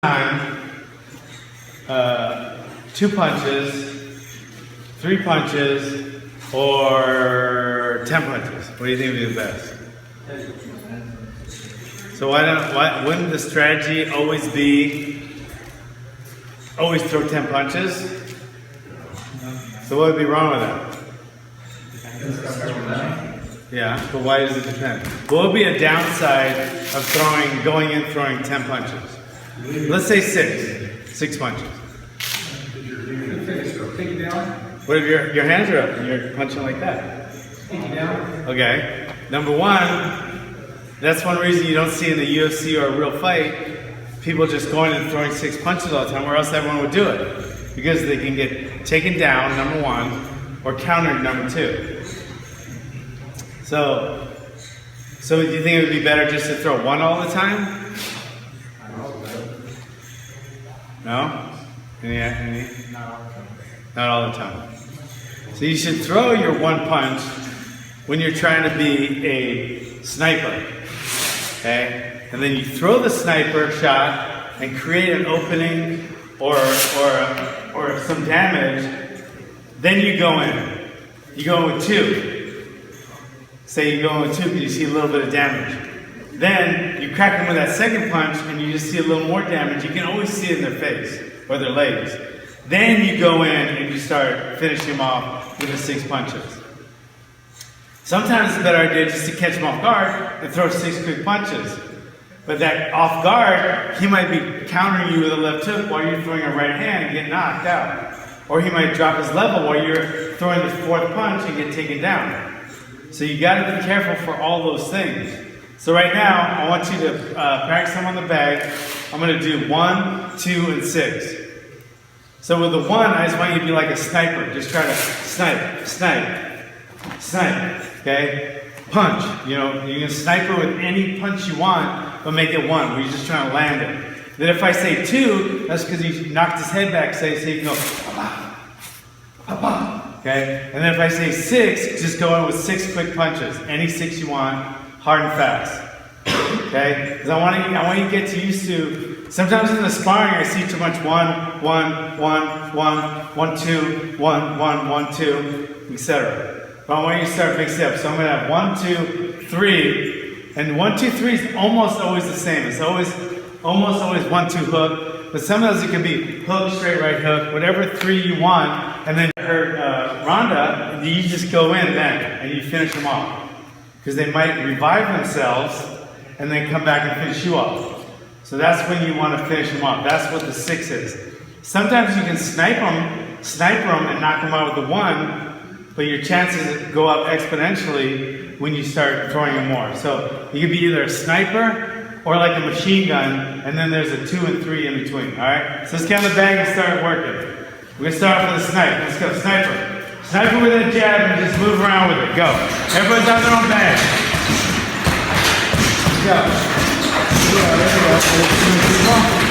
time, 2 punches, 3 punches, or 10 punches? What do you think would be the best? So wouldn't the strategy always be always throw 10 punches? So what would be wrong with that? Yeah, but why does it depend? What would be a downside of going in throwing 10 punches? Let's say 6 punches. Take it down. What if your hands are up and you're punching like that? Take it down. Okay. Number one, that's one reason you don't see in the UFC or a real fight people just going and throwing 6 punches all the time, or else everyone would do it. Because they can get taken down, number one, or countered, number two. So do you think it would be better just to throw 1 all the time? No? Not all the time. So you should throw your 1 punch when you're trying to be a sniper. Okay? And then you throw the sniper shot and create an opening or some damage. Then you go in. You go in with 2. Say you go in with 2 because you see a little bit of damage. Then you crack them with that second punch and you just see a little more damage. You can always see it in their face or their legs. Then you go in and you start finishing them off with the 6 punches. Sometimes it's a better idea just to catch him off guard and throw 6 quick punches. But that off guard, he might be countering you with a left hook while you're throwing a right hand and get knocked out. Or he might drop his level while you're throwing the 4th punch and get taken down. So you got to be careful for all those things. So right now, I want you to practice them on the bag. I'm going to do 1, 2, and 6. So with the 1, I just want you to be like a sniper. Just try to snipe, okay? Punch. You know, you can sniper with any punch you want, but make it 1, where you're just trying to land it. Then if I say 2, that's because you knocked his head back, so you can go, pa-pa, pa-pa. Okay? And then if I say 6, just go in with 6 quick punches. Any 6 you want, hard and fast. Okay? Because I want you to get used to, sometimes in the sparring I see too much 1, 1, 1, 1, 1, 2, 1, 1, 1, 2, etc. But I want you to start mixing up. So I'm going to have 1, 2, 3. And 1, 2, 3 is almost always the same. It's almost always 1, 2 hook. But sometimes it can be hook, straight right hook, whatever 3 you want. And then you heard Rhonda, you just go in then and you finish them off. Because they might revive themselves and then come back and finish you off. So that's when you want to finish them off. That's what the 6 is. Sometimes you can sniper them and knock them out with the 1. But your chances go up exponentially when you start throwing them more. So you could be either a sniper or like a machine gun, and then there's a 2 and 3 in between. Alright? So let's get on the bag and start working. We're going to start off with a snipe. Let's go, sniper. Sniper with that jab and just move around with it. Go. Everyone's on their own bag. Let's go. There we go.